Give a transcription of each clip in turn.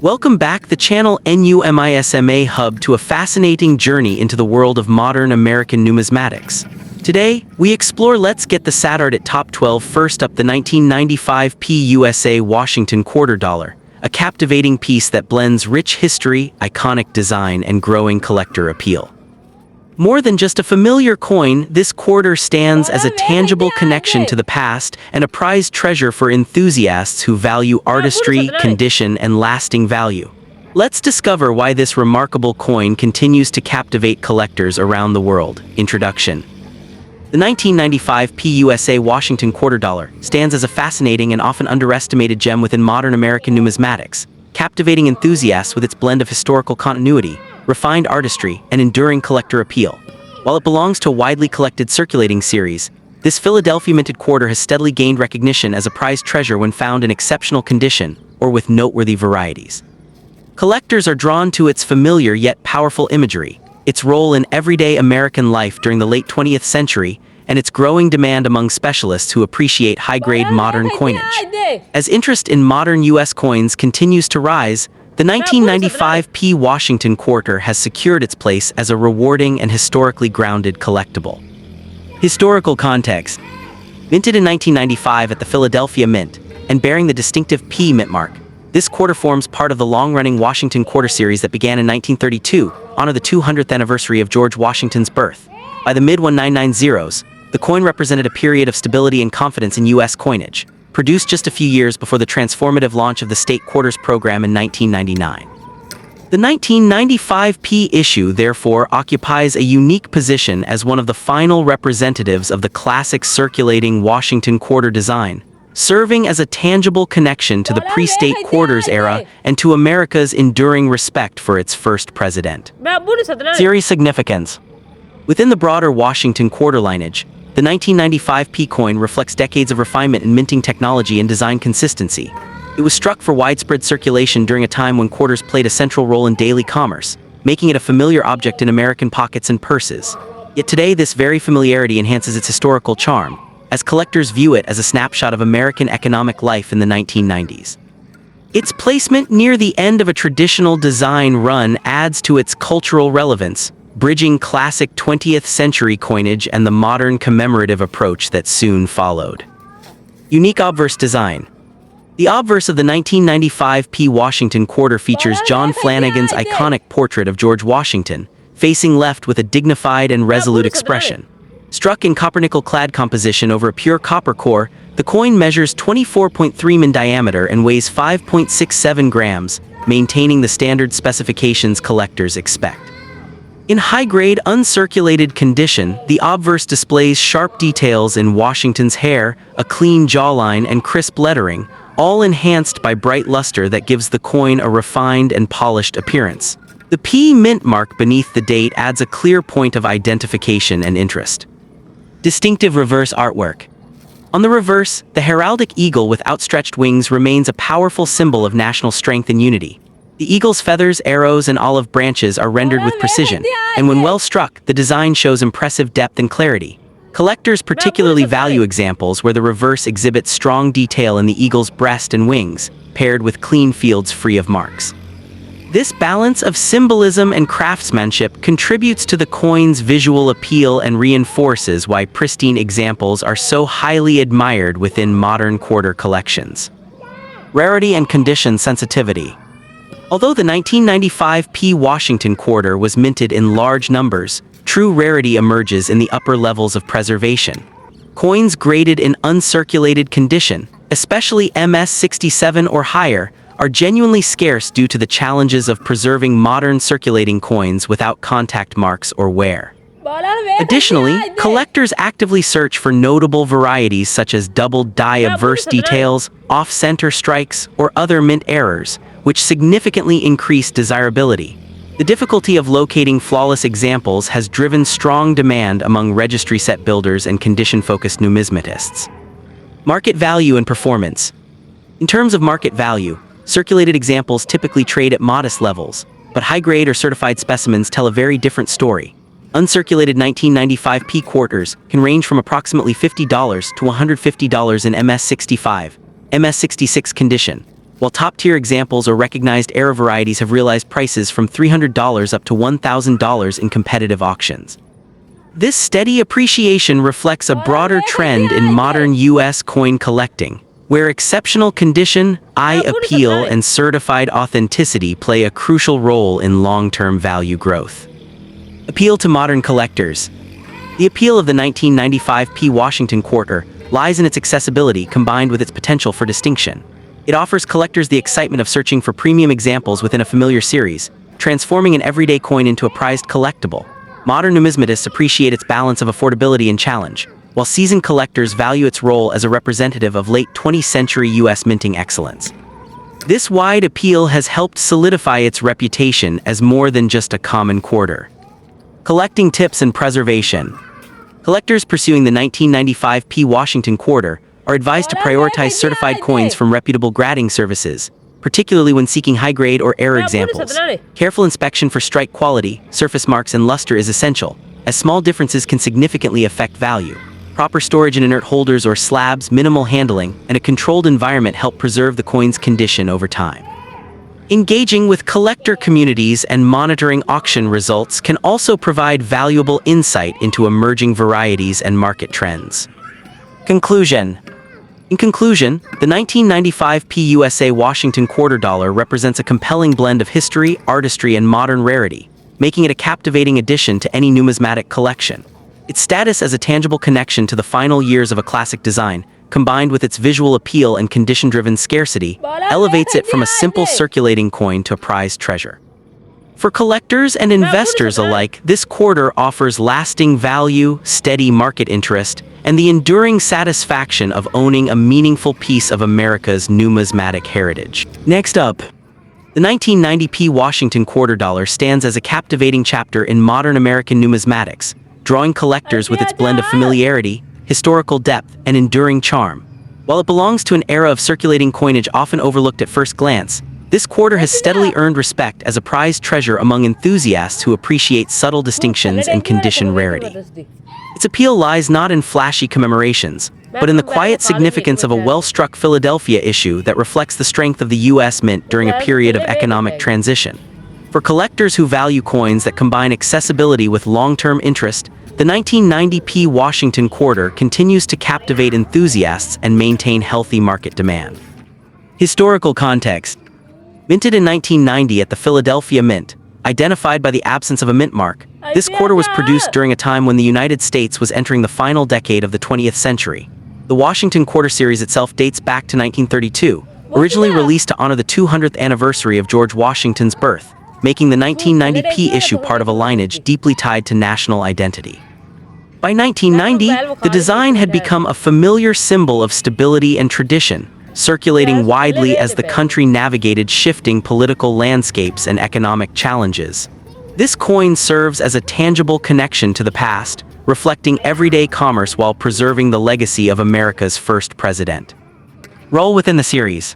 Welcome back the channel NUMISMA Hub to a fascinating journey into the world of modern American numismatics. Today, we explore Let's Get the Sad at Top 12. First up, the 1995 PUSA Washington Quarter Dollar, a captivating piece that blends rich history, iconic design, and growing collector appeal. More than just a familiar coin, this quarter stands as a tangible connection to the past and a prized treasure for enthusiasts who value artistry, condition, and lasting value. Let's discover why this remarkable coin continues to captivate collectors around the world. Introduction. The 1995 PUSA Washington Quarter Dollar stands as a fascinating and often underestimated gem within modern American numismatics, captivating enthusiasts with its blend of historical continuity, refined artistry, and enduring collector appeal. While it belongs to a widely collected circulating series, this Philadelphia minted quarter has steadily gained recognition as a prized treasure when found in exceptional condition or with noteworthy varieties. Collectors are drawn to its familiar yet powerful imagery, its role in everyday American life during the late 20th century, and its growing demand among specialists who appreciate high-grade modern coinage. As interest in modern U.S. coins continues to rise, the 1995 P. Washington Quarter has secured its place as a rewarding and historically grounded collectible. Historical context. Minted in 1995 at the Philadelphia Mint, and bearing the distinctive P mint mark, this quarter forms part of the long-running Washington Quarter series that began in 1932, honor the 200th anniversary of George Washington's birth. By the mid-1990s, the coin represented a period of stability and confidence in U.S. coinage, produced just a few years before the transformative launch of the State Quarters program in 1999. The 1995 P issue, therefore, occupies a unique position as one of the final representatives of the classic circulating Washington Quarter design, serving as a tangible connection to the pre-State Quarters era and to America's enduring respect for its first president. Series significance. Within the broader Washington Quarter lineage, the 1995 P coin reflects decades of refinement in minting technology and design consistency. It was struck for widespread circulation during a time when quarters played a central role in daily commerce, making it a familiar object in American pockets and purses. Yet today, this very familiarity enhances its historical charm, as collectors view it as a snapshot of American economic life in the 1990s. Its placement near the end of a traditional design run adds to its cultural relevance, bridging classic 20th century coinage and the modern commemorative approach that soon followed. Unique obverse design. The obverse of the 1995 P. Washington Quarter features John Flanagan's iconic portrait of George Washington, facing left with a dignified and resolute expression. Struck in copper-nickel-clad composition over a pure copper core, the coin measures 24.3 mm in diameter and weighs 5.67 grams, maintaining the standard specifications collectors expect. In high-grade, uncirculated condition, the obverse displays sharp details in Washington's hair, a clean jawline, and crisp lettering, all enhanced by bright luster that gives the coin a refined and polished appearance. The P mint mark beneath the date adds a clear point of identification and interest. Distinctive reverse artwork. On the reverse, the heraldic eagle with outstretched wings remains a powerful symbol of national strength and unity. The eagle's feathers, arrows, and olive branches are rendered with precision, and when well struck, the design shows impressive depth and clarity. Collectors particularly value examples where the reverse exhibits strong detail in the eagle's breast and wings, paired with clean fields free of marks. This balance of symbolism and craftsmanship contributes to the coin's visual appeal and reinforces why pristine examples are so highly admired within modern quarter collections. Rarity and condition sensitivity. Although the 1995 P. Washington Quarter was minted in large numbers, true rarity emerges in the upper levels of preservation. Coins graded in uncirculated condition, especially MS-67 or higher, are genuinely scarce due to the challenges of preserving modern circulating coins without contact marks or wear. Additionally, collectors actively search for notable varieties such as doubled die obverse details, off-center strikes, or other mint errors, which significantly increase desirability. The difficulty of locating flawless examples has driven strong demand among registry set builders and condition-focused numismatists. Market value and performance. In terms of market value, circulated examples typically trade at modest levels, but high-grade or certified specimens tell a very different story. Uncirculated 1995 P quarters can range from approximately $50 to $150 in MS-65, MS-66 condition, while top-tier examples or recognized era varieties have realized prices from $300 up to $1,000 in competitive auctions. This steady appreciation reflects a broader trend in modern U.S. coin collecting, where exceptional condition, eye appeal, and certified authenticity play a crucial role in long-term value growth. Appeal to modern collectors. The appeal of the 1995 P. Washington Quarter lies in its accessibility combined with its potential for distinction. It offers collectors the excitement of searching for premium examples within a familiar series, transforming an everyday coin into a prized collectible. Modern numismatists appreciate its balance of affordability and challenge, while seasoned collectors value its role as a representative of late 20th century U.S. minting excellence. This wide appeal has helped solidify its reputation as more than just a common quarter. Collecting tips and preservation. Collectors pursuing the 1995 P. Washington Quarter are advised to prioritize certified coins from reputable grading services, particularly when seeking high-grade or error examples. Careful inspection for strike quality, surface marks, and luster is essential, as small differences can significantly affect value. Proper storage in inert holders or slabs, minimal handling, and a controlled environment help preserve the coin's condition over time. Engaging with collector communities and monitoring auction results can also provide valuable insight into emerging varieties and market trends. Conclusion. In conclusion, the 1995 PUSA Washington Quarter Dollar represents a compelling blend of history, artistry, and modern rarity, making it a captivating addition to any numismatic collection. Its status as a tangible connection to the final years of a classic design, combined with its visual appeal and condition-driven scarcity, elevates it from a simple circulating coin to a prized treasure. For collectors and investors alike, this quarter offers lasting value, steady market interest, and the enduring satisfaction of owning a meaningful piece of America's numismatic heritage. Next up, the 1990 P. Washington Quarter Dollar stands as a captivating chapter in modern American numismatics, drawing collectors with its blend of familiarity, historical depth, and enduring charm. While it belongs to an era of circulating coinage often overlooked at first glance, this quarter has steadily earned respect as a prized treasure among enthusiasts who appreciate subtle distinctions and condition rarity. Its appeal lies not in flashy commemorations, but in the quiet significance of a well-struck Philadelphia issue that reflects the strength of the U.S. Mint during a period of economic transition. For collectors who value coins that combine accessibility with long-term interest, the 1990 P. Washington Quarter continues to captivate enthusiasts and maintain healthy market demand. Historical context. Minted in 1990 at the Philadelphia Mint, identified by the absence of a mint mark, this quarter was produced during a time when the United States was entering the final decade of the 20th century. The Washington Quarter series itself dates back to 1932, originally released to honor the 200th anniversary of George Washington's birth, making the 1990 P issue part of a lineage deeply tied to national identity. By 1990, the design had become a familiar symbol of stability and tradition, circulating widely as the country navigated shifting political landscapes and economic challenges. This coin serves as a tangible connection to the past, reflecting everyday commerce while preserving the legacy of America's first president. Role within the series.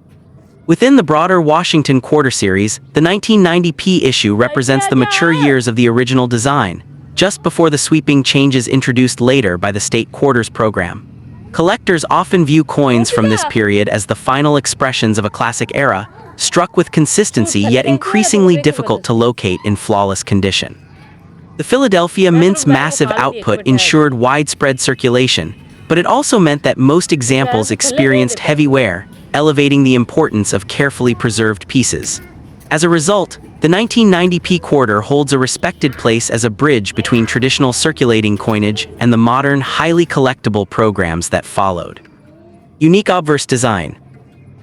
Within the broader Washington Quarter series, the 1990 P issue represents the mature years of the original design, just before the sweeping changes introduced later by the state quarters program. Collectors often view coins from this period as the final expressions of a classic era, struck with consistency yet increasingly difficult to locate in flawless condition. The Philadelphia Mint's massive output ensured widespread circulation, but it also meant that most examples experienced heavy wear, elevating the importance of carefully preserved pieces. As a result, the 1990 P Quarter holds a respected place as a bridge between traditional circulating coinage and the modern, highly collectible programs that followed. Unique obverse design.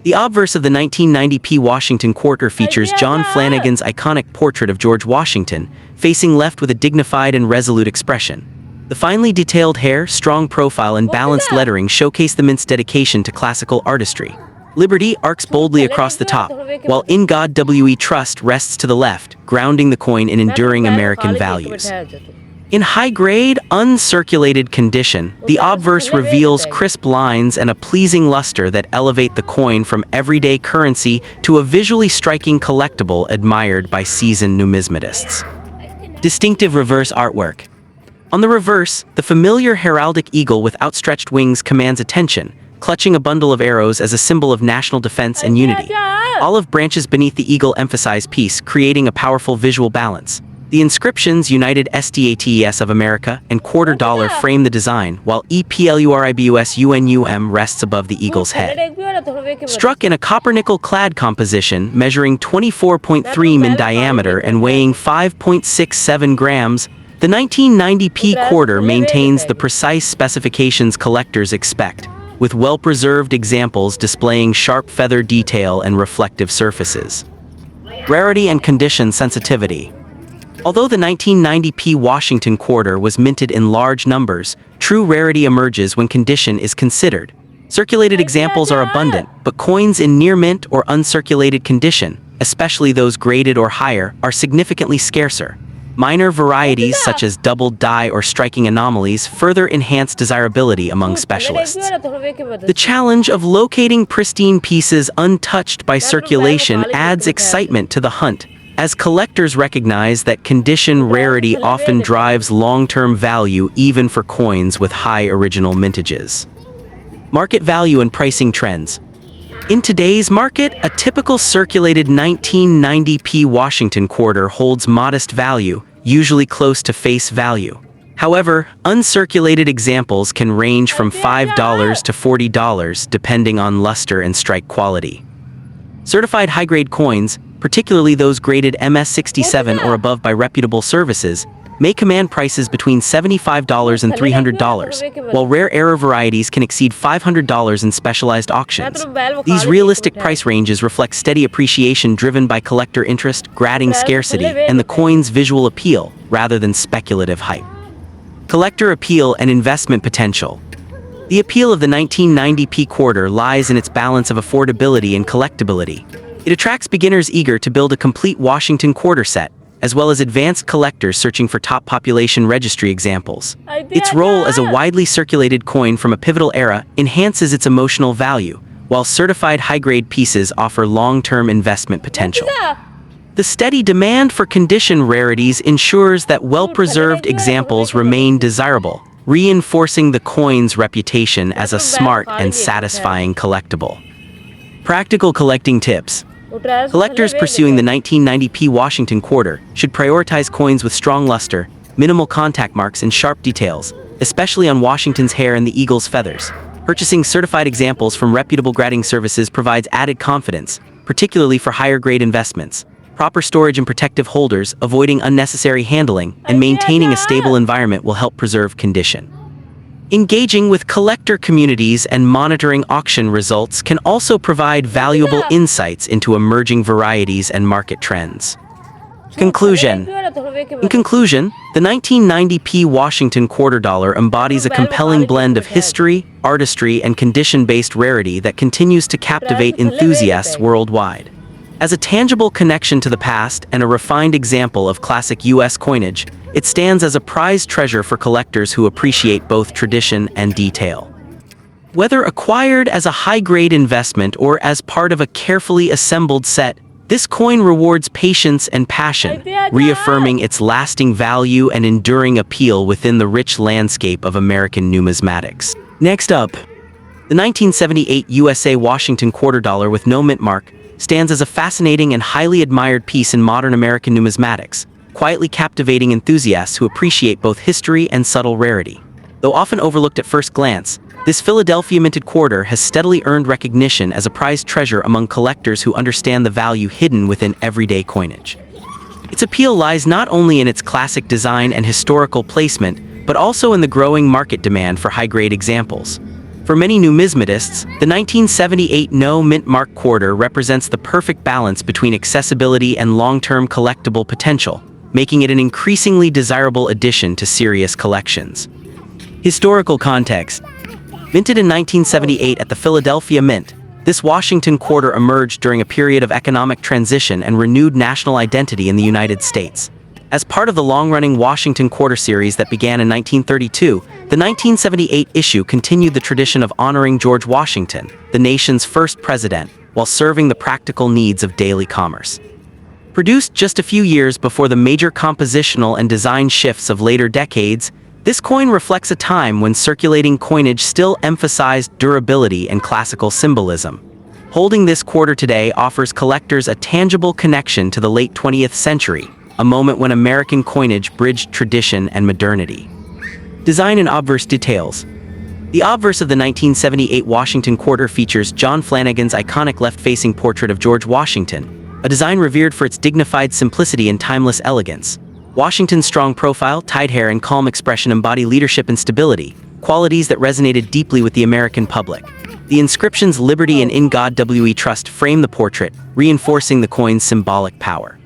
The obverse of the 1990 P Washington Quarter features John Flanagan's iconic portrait of George Washington, facing left with a dignified and resolute expression. The finely detailed hair, strong profile, and balanced lettering showcase the Mint's dedication to classical artistry. Liberty arcs boldly across the top, while In God We Trust rests to the left, grounding the coin in enduring American values. In high-grade, uncirculated condition, the obverse reveals crisp lines and a pleasing luster that elevate the coin from everyday currency to a visually striking collectible admired by seasoned numismatists. Distinctive reverse artwork. On the reverse, the familiar heraldic eagle with outstretched wings commands attention, clutching a bundle of arrows as a symbol of national defense and unity. Olive branches beneath the eagle emphasize peace, creating a powerful visual balance. The inscriptions United States of America and quarter dollar frame the design, while EPLURIBUSUNUM rests above the eagle's head. Struck in a copper-nickel clad composition measuring 24.3 mm in diameter and weighing 5.67 grams, the 1990p quarter maintains the precise specifications collectors expect, with well-preserved examples displaying sharp feather detail and reflective surfaces. Rarity and condition sensitivity. Although the 1990p Washington quarter was minted in large numbers, true rarity emerges when condition is considered. Circulated examples are abundant, but coins in near mint or uncirculated condition, especially those graded or higher, are significantly scarcer. Minor varieties such as doubled die or striking anomalies further enhance desirability among specialists. The challenge of locating pristine pieces untouched by circulation adds excitement to the hunt, as collectors recognize that condition rarity often drives long-term value even for coins with high original mintages. Market value and pricing trends. In today's market, a typical circulated 1990p Washington quarter holds modest value, usually close to face value. However, uncirculated examples can range from $5 to $40 depending on luster and strike quality. Certified high-grade coins, particularly those graded MS67 or above by reputable services, may command prices between $75 and $300, while rare error varieties can exceed $500 in specialized auctions. These realistic price ranges reflect steady appreciation driven by collector interest, grading scarcity, and the coin's visual appeal, rather than speculative hype. Collector appeal and investment potential. The appeal of the 1990p quarter lies in its balance of affordability and collectability. It attracts beginners eager to build a complete Washington quarter set, as well as advanced collectors searching for top population registry examples. Its role as a widely circulated coin from a pivotal era enhances its emotional value, while certified high-grade pieces offer long-term investment potential. The steady demand for condition rarities ensures that well-preserved examples remain desirable, reinforcing the coin's reputation as a smart and satisfying collectible. Practical collecting tips. Collectors pursuing the 1990p Washington quarter should prioritize coins with strong luster, minimal contact marks, and sharp details, especially on Washington's hair and the eagle's feathers. Purchasing certified examples from reputable grading services provides added confidence, particularly for higher-grade investments. Proper storage and protective holders, avoiding unnecessary handling, and maintaining a stable environment will help preserve condition. Engaging with collector communities and monitoring auction results can also provide valuable insights into emerging varieties and market trends. Conclusion. In conclusion, the 1990p Washington quarter dollar embodies a compelling blend of history, artistry, and condition-based rarity that continues to captivate enthusiasts worldwide. As a tangible connection to the past and a refined example of classic U.S. coinage, it stands as a prized treasure for collectors who appreciate both tradition and detail. Whether acquired as a high-grade investment or as part of a carefully assembled set, this coin rewards patience and passion, reaffirming its lasting value and enduring appeal within the rich landscape of American numismatics. Next up, the 1978 USA Washington quarter dollar with no mint mark stands as a fascinating and highly admired piece in modern American numismatics, quietly captivating enthusiasts who appreciate both history and subtle rarity. Though often overlooked at first glance, this Philadelphia minted quarter has steadily earned recognition as a prized treasure among collectors who understand the value hidden within everyday coinage. Its appeal lies not only in its classic design and historical placement, but also in the growing market demand for high-grade examples. For many numismatists, the 1978 no mint mark quarter represents the perfect balance between accessibility and long-term collectible potential, making it an increasingly desirable addition to serious collections. Historical context. Minted in 1978 at the Philadelphia Mint, this Washington quarter emerged during a period of economic transition and renewed national identity in the United States. As part of the long-running Washington Quarter series that began in 1932, the 1978 issue continued the tradition of honoring George Washington, the nation's first president, while serving the practical needs of daily commerce. Produced just a few years before the major compositional and design shifts of later decades, This coin reflects a time when circulating coinage still emphasized durability and classical symbolism. Holding this quarter today offers collectors a tangible connection to the late 20th century, a moment when American coinage bridged tradition and modernity. Design and obverse details. The obverse of the 1978 Washington quarter features John Flanagan's iconic left-facing portrait of George Washington, a design revered for its dignified simplicity and timeless elegance. Washington's strong profile, tied hair, and calm expression embody leadership and stability, qualities that resonated deeply with the American public. The inscriptions "Liberty" and "In God We Trust" frame the portrait, reinforcing the coin's symbolic power.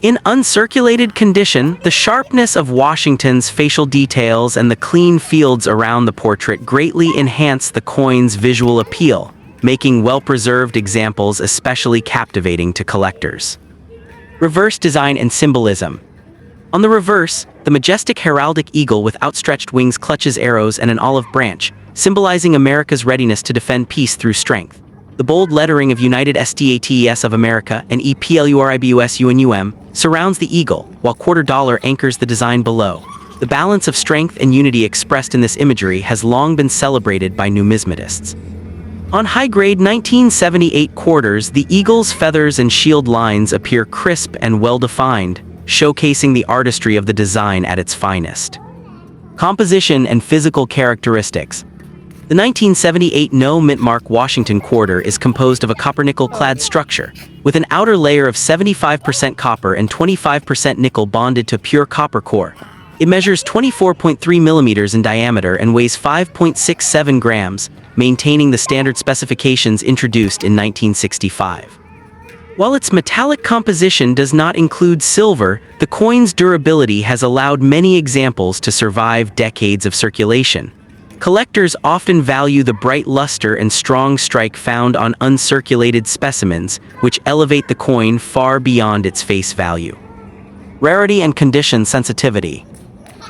In uncirculated condition, the sharpness of Washington's facial details and the clean fields around the portrait greatly enhance the coin's visual appeal, making well-preserved examples especially captivating to collectors. Reverse design and symbolism. On the reverse, the majestic heraldic eagle with outstretched wings clutches arrows and an olive branch, symbolizing America's readiness to defend peace through strength. The bold lettering of United States of America and EPLURIBUSUNUM surrounds the eagle, while quarter dollar anchors the design below. The balance of strength and unity expressed in this imagery has long been celebrated by numismatists. On high-grade 1978 quarters, the eagle's feathers and shield lines appear crisp and well-defined, showcasing the artistry of the design at its finest. Composition and physical characteristics. The 1978 No Mint Mark Washington quarter is composed of a copper-nickel-clad structure, with an outer layer of 75% copper and 25% nickel bonded to pure copper core. It measures 24.3 millimeters in diameter and weighs 5.67 grams, maintaining the standard specifications introduced in 1965. While its metallic composition does not include silver, the coin's durability has allowed many examples to survive decades of circulation. Collectors often value the bright luster and strong strike found on uncirculated specimens, which elevate the coin far beyond its face value. Rarity and condition sensitivity.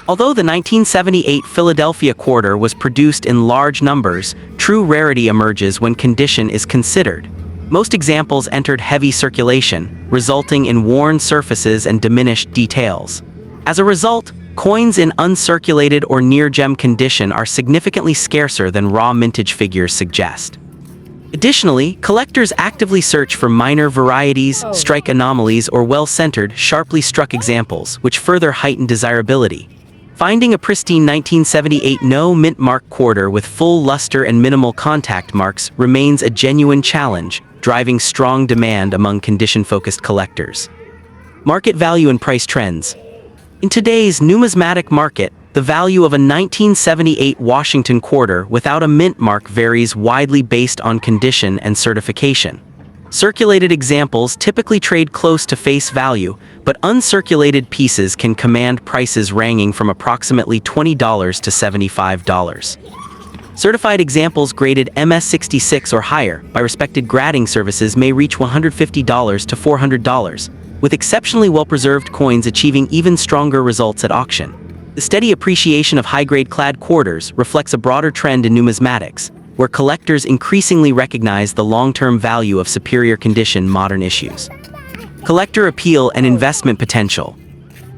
Although the 1978 Philadelphia quarter was produced in large numbers, true rarity emerges when condition is considered. Most examples entered heavy circulation, resulting in worn surfaces and diminished details. As a result, coins in uncirculated or near-gem condition are significantly scarcer than raw mintage figures suggest. Additionally, collectors actively search for minor varieties, strike anomalies, or well-centered, sharply struck examples, which further heighten desirability. Finding a pristine 1978 No Mint Mark quarter with full luster and minimal contact marks remains a genuine challenge, driving strong demand among condition-focused collectors. Market value and price trends. In today's numismatic market, the value of a 1978 Washington quarter without a mint mark varies widely based on condition and certification. Circulated examples typically trade close to face value, but uncirculated pieces can command prices ranging from approximately $20 to $75. Certified examples graded MS66 or higher by respected grading services may reach $150 to $400, with exceptionally well-preserved coins achieving even stronger results at auction. The steady appreciation of high-grade clad quarters reflects a broader trend in numismatics, where collectors increasingly recognize the long-term value of superior condition modern issues. Collector appeal and investment potential.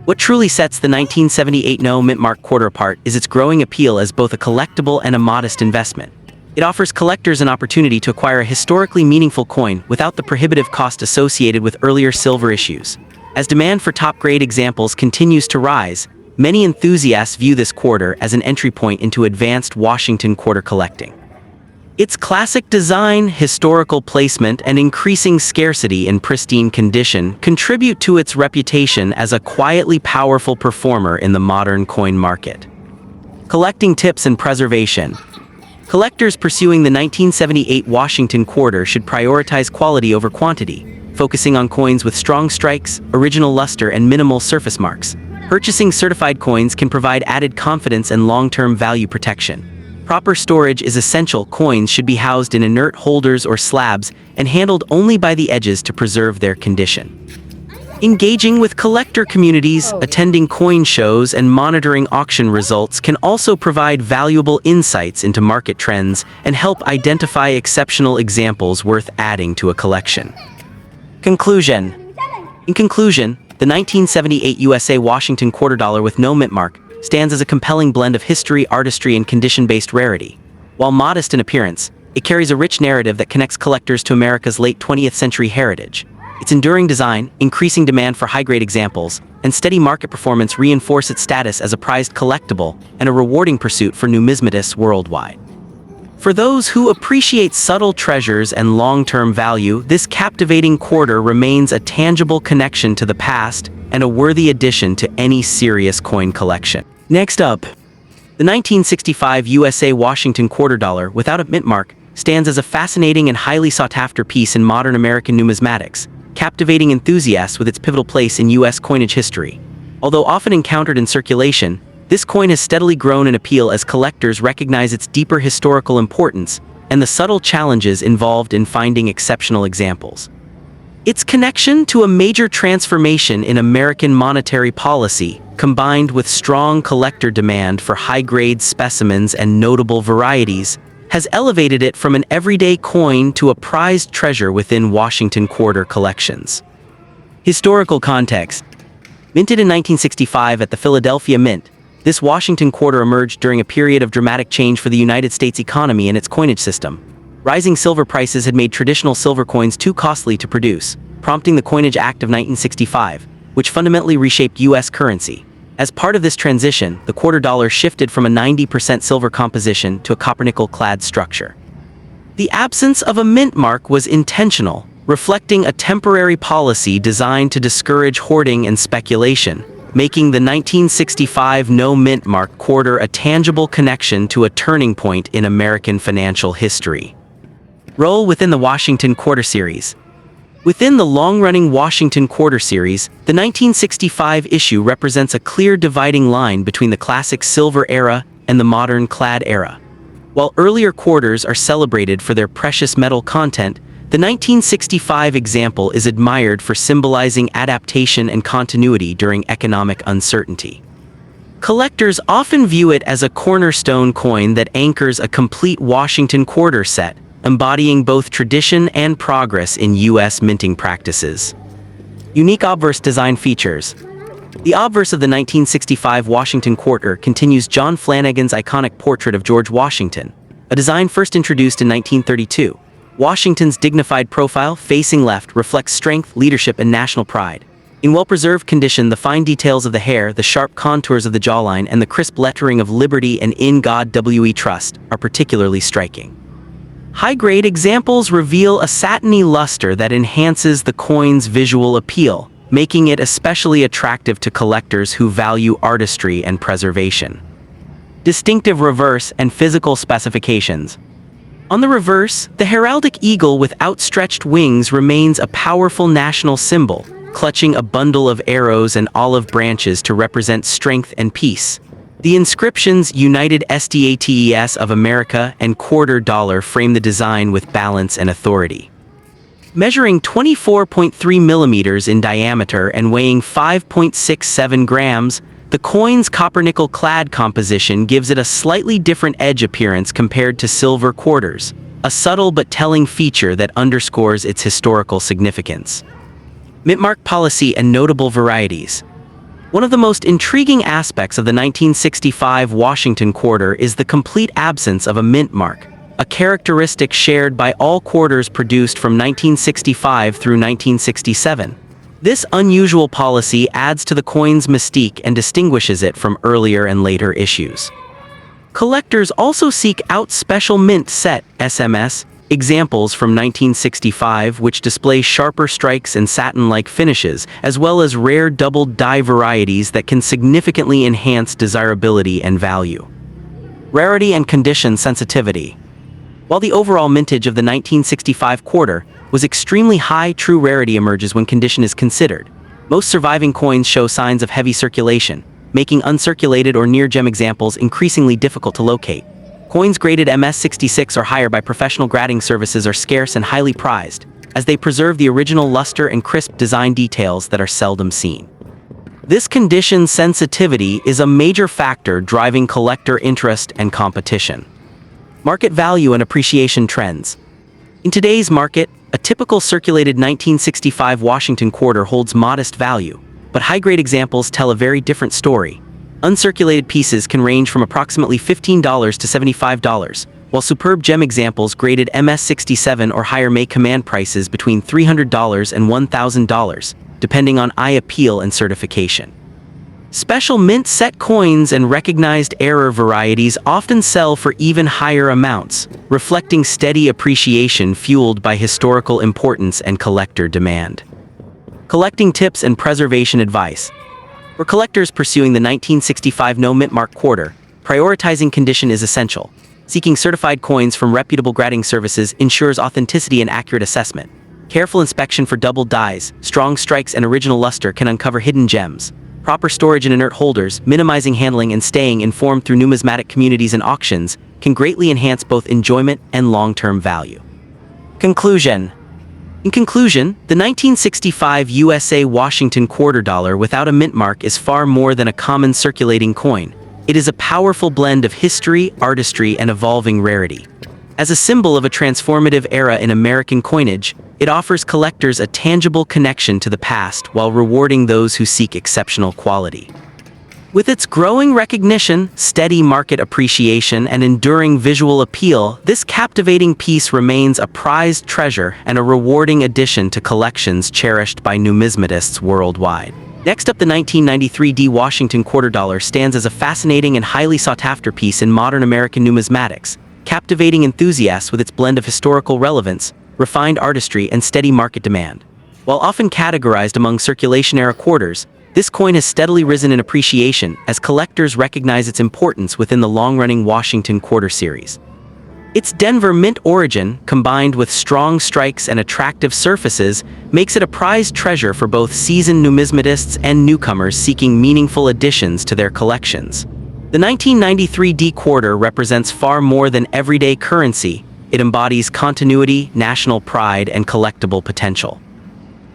What truly sets the 1978 No Mint Mark quarter apart is its growing appeal as both a collectible and a modest investment. It offers collectors an opportunity to acquire a historically meaningful coin without the prohibitive cost associated with earlier silver issues. As demand for top-grade examples continues to rise, many enthusiasts view this quarter as an entry point into advanced Washington quarter collecting. Its classic design, historical placement, and increasing scarcity in pristine condition contribute to its reputation as a quietly powerful performer in the modern coin market. Collecting tips and preservation. Collectors pursuing the 1978 Washington quarter should prioritize quality over quantity, focusing on coins with strong strikes, original luster, and minimal surface marks. Purchasing certified coins can provide added confidence and long-term value protection. Proper storage is essential. Coins should be housed in inert holders or slabs and handled only by the edges to preserve their condition. Engaging with collector communities, attending coin shows, and monitoring auction results can also provide valuable insights into market trends and help identify exceptional examples worth adding to a collection. Conclusion. In conclusion, the 1978 USA Washington quarter dollar with no mint mark, stands as a compelling blend of history, artistry, and condition-based rarity. While modest in appearance, it carries a rich narrative that connects collectors to America's late 20th century heritage. Its enduring design, increasing demand for high-grade examples, and steady market performance reinforce its status as a prized collectible and a rewarding pursuit for numismatists worldwide. For those who appreciate subtle treasures and long-term value, this captivating quarter remains a tangible connection to the past and a worthy addition to any serious coin collection. Next up, the 1965 USA Washington quarter dollar without a mint mark stands as a fascinating and highly sought-after piece in modern American numismatics, captivating enthusiasts with its pivotal place in U.S. coinage history. Although often encountered in circulation, this coin has steadily grown in appeal as collectors recognize its deeper historical importance and the subtle challenges involved in finding exceptional examples. Its connection to a major transformation in American monetary policy, combined with strong collector demand for high-grade specimens and notable varieties, has elevated it from an everyday coin to a prized treasure within Washington quarter collections. Historical context. Minted in 1965 at the Philadelphia Mint, this Washington quarter emerged during a period of dramatic change for the United States economy and its coinage system. Rising silver prices had made traditional silver coins too costly to produce, prompting the Coinage Act of 1965, which fundamentally reshaped U.S. currency. As part of this transition, the quarter dollar shifted from a 90% silver composition to a copper-nickel-clad structure. The absence of a mint mark was intentional, reflecting a temporary policy designed to discourage hoarding and speculation, making the 1965 no mint mark quarter a tangible connection to a turning point in American financial history. Role within the Washington Quarter Series. Within the long-running Washington Quarter Series, the 1965 issue represents a clear dividing line between the classic silver era and the modern clad era. While earlier quarters are celebrated for their precious metal content, the 1965 example is admired for symbolizing adaptation and continuity during economic uncertainty. Collectors often view it as a cornerstone coin that anchors a complete Washington quarter set, embodying both tradition and progress in U.S. minting practices. Unique obverse design features. The obverse of the 1965 Washington quarter continues John Flanagan's iconic portrait of George Washington, a design first introduced in 1932. Washington's dignified profile, facing left, reflects strength, leadership, and national pride. In well-preserved condition, the fine details of the hair, the sharp contours of the jawline, and the crisp lettering of Liberty and In God We Trust are particularly striking. High-grade examples reveal a satiny luster that enhances the coin's visual appeal, making it especially attractive to collectors who value artistry and preservation. Distinctive reverse and physical specifications. On the reverse, the heraldic eagle with outstretched wings remains a powerful national symbol, clutching a bundle of arrows and olive branches to represent strength and peace. The inscriptions United States of America and quarter dollar frame the design with balance and authority. Measuring 24.3 millimeters in diameter and weighing 5.67 grams, the coin's copper-nickel-clad composition gives it a slightly different edge appearance compared to silver quarters, a subtle but telling feature that underscores its historical significance. Mintmark policy and notable varieties. One of the most intriguing aspects of the 1965 Washington quarter is the complete absence of a mint mark, a characteristic shared by all quarters produced from 1965 through 1967. This unusual policy adds to the coin's mystique and distinguishes it from earlier and later issues. Collectors also seek out special mint set (SMS) examples from 1965 which display sharper strikes and satin-like finishes, as well as rare doubled die varieties that can significantly enhance desirability and value. Rarity and condition sensitivity. While the overall mintage of the 1965 quarter was extremely high, true rarity emerges when condition is considered. Most surviving coins show signs of heavy circulation, making uncirculated or near-gem examples increasingly difficult to locate. Coins graded MS-66 or higher by professional grading services are scarce and highly prized, as they preserve the original luster and crisp design details that are seldom seen. This condition sensitivity is a major factor driving collector interest and competition. Market value and appreciation trends. In today's market, a typical circulated 1965 Washington quarter holds modest value, but high-grade examples tell a very different story. Uncirculated pieces can range from approximately $15 to $75, while superb gem examples graded MS-67 or higher may command prices between $300 and $1,000, depending on eye appeal and certification. Special mint set coins and recognized error varieties often sell for even higher amounts, reflecting steady appreciation fueled by historical importance and collector demand. Collecting tips and preservation advice. For collectors pursuing the 1965 no-mint mark quarter, prioritizing condition is essential. Seeking certified coins from reputable grading services ensures authenticity and accurate assessment. Careful inspection for doubled dies, strong strikes, and original luster can uncover hidden gems. Proper storage in inert holders, minimizing handling, and staying informed through numismatic communities and auctions can greatly enhance both enjoyment and long-term value. Conclusion. In conclusion, the 1965 USA Washington quarter dollar without a mint mark is far more than a common circulating coin. It is a powerful blend of history, artistry, and evolving rarity. As a symbol of a transformative era in American coinage, it offers collectors a tangible connection to the past while rewarding those who seek exceptional quality. With its growing recognition, steady market appreciation, and enduring visual appeal, this captivating piece remains a prized treasure and a rewarding addition to collections cherished by numismatists worldwide. Next up, the 1993 D Washington quarter dollar stands as a fascinating and highly sought-after piece in modern American numismatics, captivating enthusiasts with its blend of historical relevance, refined artistry, and steady market demand. While often categorized among circulation-era quarters, this coin has steadily risen in appreciation as collectors recognize its importance within the long-running Washington quarter series. Its Denver mint origin, combined with strong strikes and attractive surfaces, makes it a prized treasure for both seasoned numismatists and newcomers seeking meaningful additions to their collections. The 1993 DQuarter represents far more than everyday currency. It embodies continuity, national pride, and collectible potential.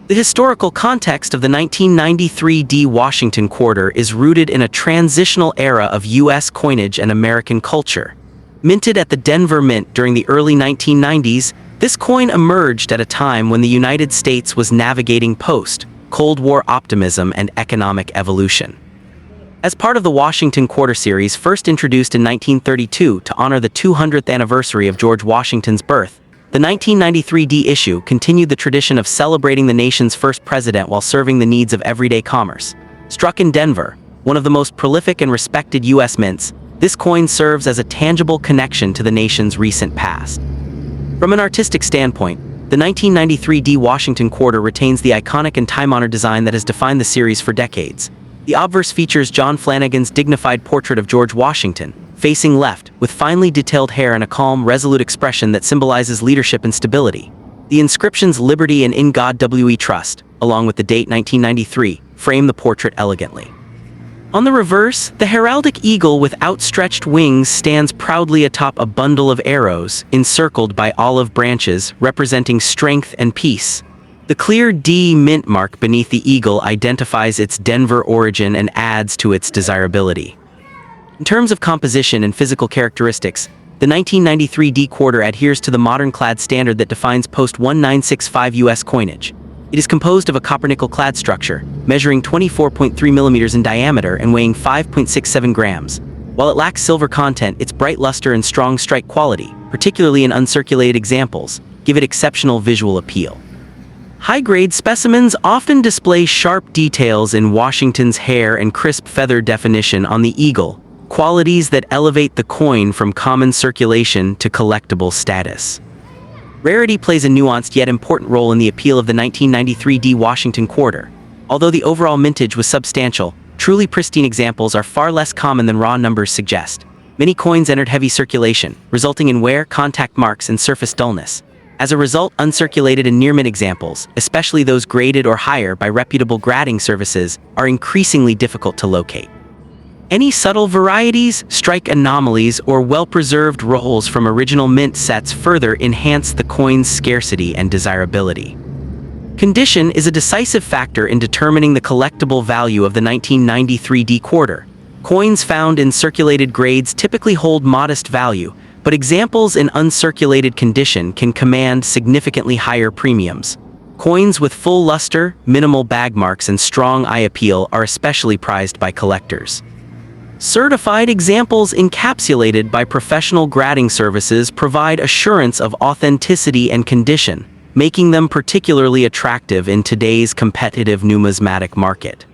The historical context of the 1993 D Washington quarter is rooted in a transitional era of U.S. coinage and American culture. Minted at the Denver Mint during the early 1990s, this coin emerged at a time when the United States was navigating post-Cold War optimism and economic evolution. As part of the Washington Quarter series, first introduced in 1932 to honor the 200th anniversary of George Washington's birth, the 1993 D issue continued the tradition of celebrating the nation's first president while serving the needs of everyday commerce. Struck in Denver, one of the most prolific and respected U.S. mints, this coin serves as a tangible connection to the nation's recent past. From an artistic standpoint, the 1993 D Washington quarter retains the iconic and time-honored design that has defined the series for decades. The obverse features John Flanagan's dignified portrait of George Washington, facing left, with finely detailed hair and a calm, resolute expression that symbolizes leadership and stability. The inscriptions "Liberty" and "In God We Trust," along with the date 1993, frame the portrait elegantly. On the reverse, the heraldic eagle with outstretched wings stands proudly atop a bundle of arrows, encircled by olive branches, representing strength and peace. The clear D mint mark beneath the eagle identifies its Denver origin and adds to its desirability. In terms of composition and physical characteristics, the 1993 DQuarter adheres to the modern clad standard that defines post-1965 U.S. coinage. It is composed of a copper-nickel clad structure, measuring 24.3 millimeters in diameter and weighing 5.67 grams. While it lacks silver content, its bright luster and strong strike quality, particularly in uncirculated examples, give it exceptional visual appeal. High-grade specimens often display sharp details in Washington's hair and crisp feather definition on the eagle, qualities that elevate the coin from common circulation to collectible status. Rarity plays a nuanced yet important role in the appeal of the 1993 D Washington quarter. Although the overall mintage was substantial, truly pristine examples are far less common than raw numbers suggest. Many coins entered heavy circulation, resulting in wear, contact marks, and surface dullness. As a result, uncirculated and near-mint examples, especially those graded or higher by reputable grading services, are increasingly difficult to locate. Any subtle varieties, strike anomalies, or well-preserved rolls from original mint sets further enhance the coin's scarcity and desirability. Condition is a decisive factor in determining the collectible value of the 1993 DQuarter. Coins found in circulated grades typically hold modest value, but examples in uncirculated condition can command significantly higher premiums. Coins with full luster, minimal bag marks, and strong eye appeal are especially prized by collectors. Certified examples encapsulated by professional grading services provide assurance of authenticity and condition, making them particularly attractive in today's competitive numismatic market.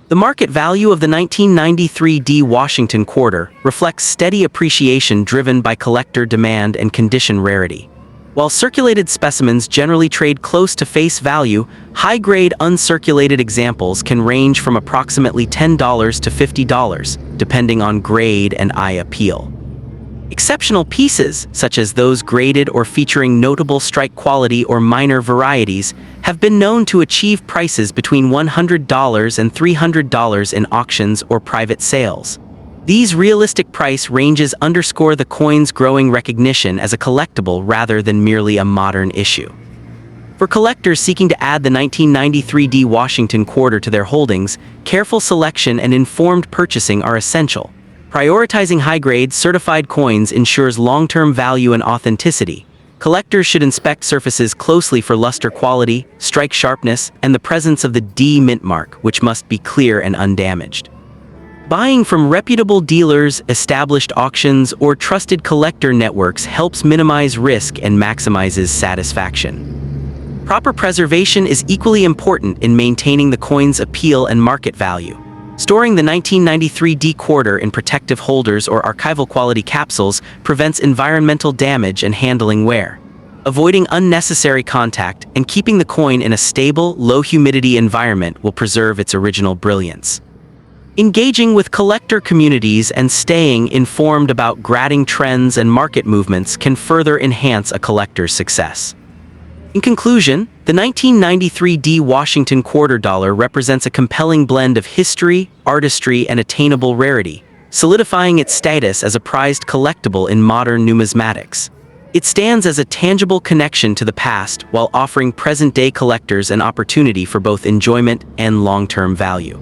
The market value of the 1993 D Washington Quarter reflects steady appreciation driven by collector demand and condition rarity. While circulated specimens generally trade close to face value, high-grade uncirculated examples can range from approximately $10 to $50, depending on grade and eye appeal. Exceptional pieces, such as those graded or featuring notable strike quality or minor varieties, have been known to achieve prices between $100 and $300 in auctions or private sales. These realistic price ranges underscore the coin's growing recognition as a collectible rather than merely a modern issue. For collectors seeking to add the 1993 D Washington Quarter to their holdings, careful selection and informed purchasing are essential. Prioritizing high-grade, certified coins ensures long-term value and authenticity. Collectors should inspect surfaces closely for luster quality, strike sharpness, and the presence of the D mint mark, which must be clear and undamaged. Buying from reputable dealers, established auctions, or trusted collector networks helps minimize risk and maximizes satisfaction. Proper preservation is equally important in maintaining the coin's appeal and market value. Storing the 1993 DQuarter in protective holders or archival quality capsules prevents environmental damage and handling wear. Avoiding unnecessary contact and keeping the coin in a stable, low-humidity environment will preserve its original brilliance. Engaging with collector communities and staying informed about grading trends and market movements can further enhance a collector's success. In conclusion, the 1993 D Washington Quarter Dollar represents a compelling blend of history, artistry, and attainable rarity, solidifying its status as a prized collectible in modern numismatics. It stands as a tangible connection to the past while offering present-day collectors an opportunity for both enjoyment and long-term value.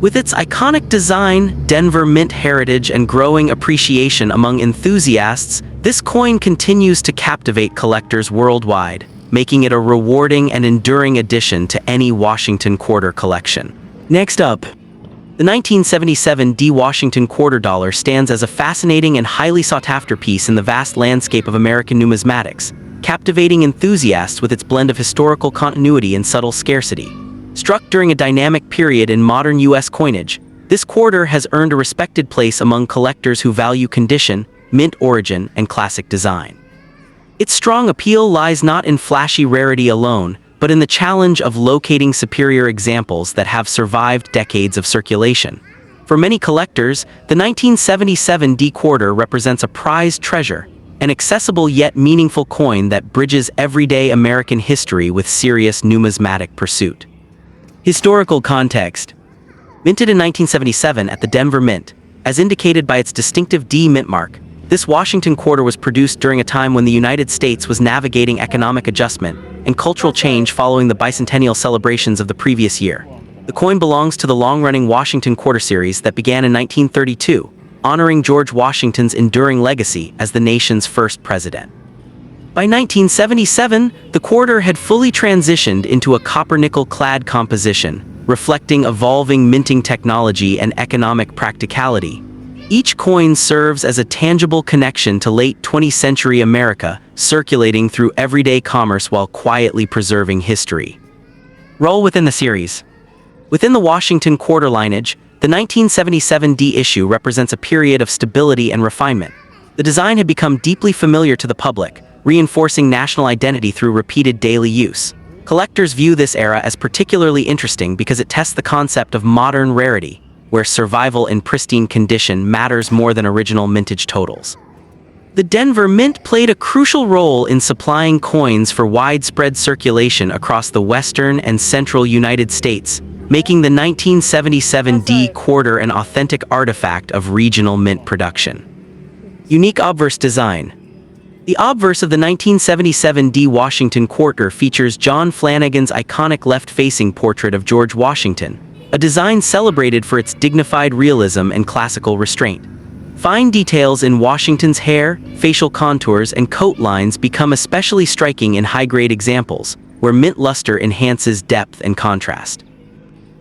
With its iconic design, Denver mint heritage, and growing appreciation among enthusiasts, this coin continues to captivate collectors worldwide, making it a rewarding and enduring addition to any Washington Quarter collection. Next up, the 1977 D Washington Quarter Dollar stands as a fascinating and highly sought-after piece in the vast landscape of American numismatics, captivating enthusiasts with its blend of historical continuity and subtle scarcity. Struck during a dynamic period in modern U.S. coinage, this quarter has earned a respected place among collectors who value condition, mint origin, and classic design. Its strong appeal lies not in flashy rarity alone, but in the challenge of locating superior examples that have survived decades of circulation. For many collectors, the 1977 DQuarter represents a prized treasure, an accessible yet meaningful coin that bridges everyday American history with serious numismatic pursuit. Historical context. Minted in 1977 at the Denver Mint, as indicated by its distinctive D mint mark, this Washington Quarter was produced during a time when the United States was navigating economic adjustment and cultural change following the bicentennial celebrations of the previous year. The coin belongs to the long-running Washington Quarter series that began in 1932, honoring George Washington's enduring legacy as the nation's first president. By 1977, the quarter had fully transitioned into a copper-nickel-clad composition, reflecting evolving minting technology and economic practicality. Each coin serves as a tangible connection to late 20th century America, circulating through everyday commerce while quietly preserving history. Role within the series. Within the Washington Quarter lineage, the 1977 D issue represents a period of stability and refinement. The design had become deeply familiar to the public, reinforcing national identity through repeated daily use. Collectors view this era as particularly interesting because it tests the concept of modern rarity, where survival in pristine condition matters more than original mintage totals. The Denver Mint played a crucial role in supplying coins for widespread circulation across the western and central United States, making the 1977 DQuarter an authentic artifact of regional mint production. Unique obverse design. The obverse of the 1977 D Washington Quarter features John Flanagan's iconic left-facing portrait of George Washington, a design celebrated for its dignified realism and classical restraint. Fine details in Washington's hair, facial contours, and coat lines become especially striking in high-grade examples, where mint luster enhances depth and contrast.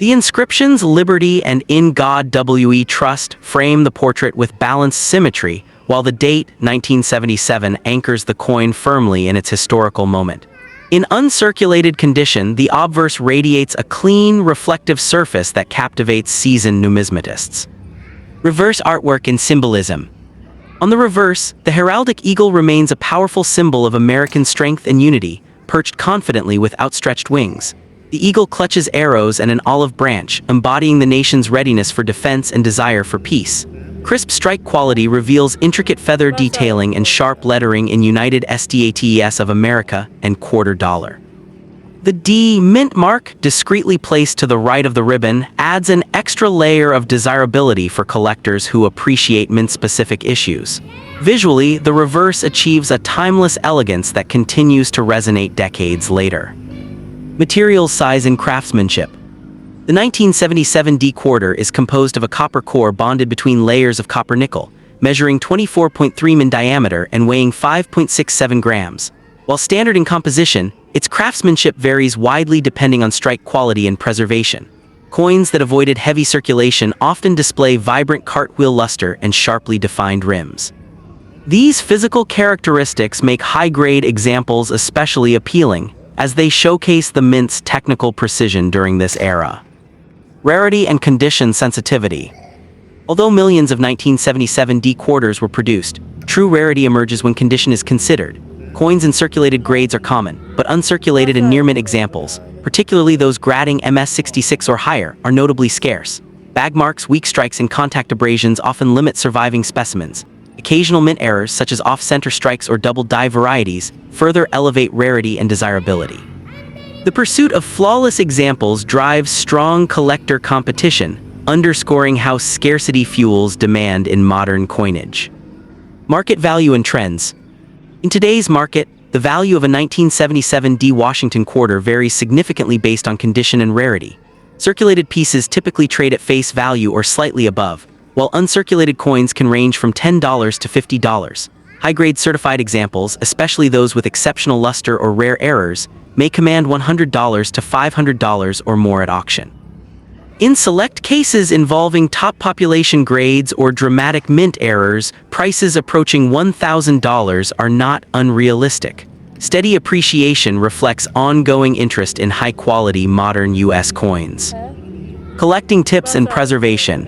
The inscriptions "Liberty" and "In God We Trust" frame the portrait with balanced symmetry, while the date, 1977, anchors the coin firmly in its historical moment. In uncirculated condition, the obverse radiates a clean, reflective surface that captivates seasoned numismatists. Reverse artwork and symbolism. On the reverse, the heraldic eagle remains a powerful symbol of American strength and unity, perched confidently with outstretched wings. The eagle clutches arrows and an olive branch, embodying the nation's readiness for defense and desire for peace. Crisp strike quality reveals intricate feather detailing and sharp lettering in United States of America and quarter dollar. The D mint mark, discreetly placed to the right of the ribbon, adds an extra layer of desirability for collectors who appreciate mint-specific issues. Visually, the reverse achieves a timeless elegance that continues to resonate decades later. Material, size, and craftsmanship. The 1977 DQuarter is composed of a copper core bonded between layers of copper nickel, measuring 24.3 mm in diameter and weighing 5.67 grams. While standard in composition, its craftsmanship varies widely depending on strike quality and preservation. Coins that avoided heavy circulation often display vibrant cartwheel luster and sharply defined rims. These physical characteristics make high-grade examples especially appealing, as they showcase the mint's technical precision during this era. Rarity and condition sensitivity. Although millions of 1977 DQuarters were produced, true rarity emerges when condition is considered. Coins in circulated grades are common, but uncirculated and near-mint examples, particularly those grading MS66 or higher, are notably scarce. Bag marks, weak strikes, and contact abrasions often limit surviving specimens. Occasional mint errors, such as off-center strikes or double die varieties, further elevate rarity and desirability. The pursuit of flawless examples drives strong collector competition, underscoring how scarcity fuels demand in modern coinage. Market value and trends. In today's market, the value of a 1977 D Washington quarter varies significantly based on condition and rarity. Circulated pieces typically trade at face value or slightly above, while uncirculated coins can range from $10 to $50. High-grade certified examples, especially those with exceptional luster or rare errors, may command $100 to $500 or more at auction. In select cases involving top population grades or dramatic mint errors, prices approaching $1,000 are not unrealistic. Steady appreciation reflects ongoing interest in high-quality modern U.S. coins. Collecting tips and preservation.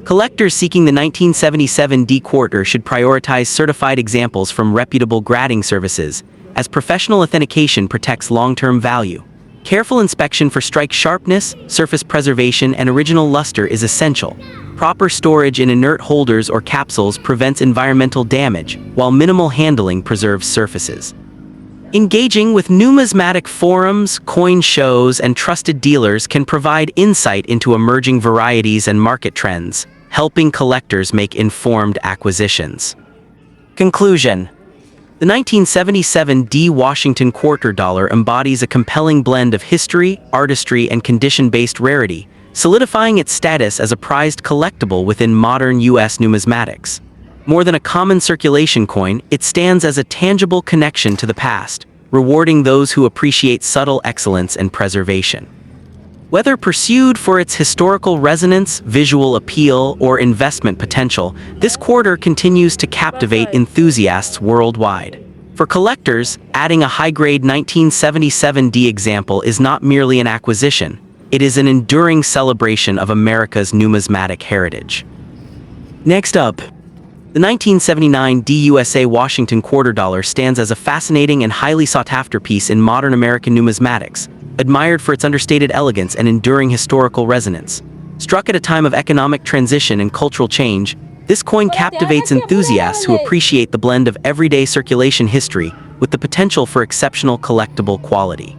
Collectors seeking the 1977 DQuarter should prioritize certified examples from reputable grading services, as professional authentication protects long-term value. Careful inspection for strike sharpness, surface preservation, and original luster is essential. Proper storage in inert holders or capsules prevents environmental damage, while minimal handling preserves surfaces. Engaging with numismatic forums, coin shows, and trusted dealers can provide insight into emerging varieties and market trends, helping collectors make informed acquisitions. Conclusion. The 1977 D Washington quarter dollar embodies a compelling blend of history, artistry, and condition-based rarity, solidifying its status as a prized collectible within modern U.S. numismatics. More than a common circulation coin, it stands as a tangible connection to the past, rewarding those who appreciate subtle excellence and preservation. Whether pursued for its historical resonance, visual appeal, or investment potential, this quarter continues to captivate enthusiasts worldwide. For collectors, adding a high-grade 1977 D example is not merely an acquisition, it is an enduring celebration of America's numismatic heritage. Next up, the 1979 D USA Washington quarter dollar stands as a fascinating and highly sought-after piece in modern American numismatics, admired for its understated elegance and enduring historical resonance. Struck at a time of economic transition and cultural change, this coin captivates enthusiasts who appreciate the blend of everyday circulation history with the potential for exceptional collectible quality.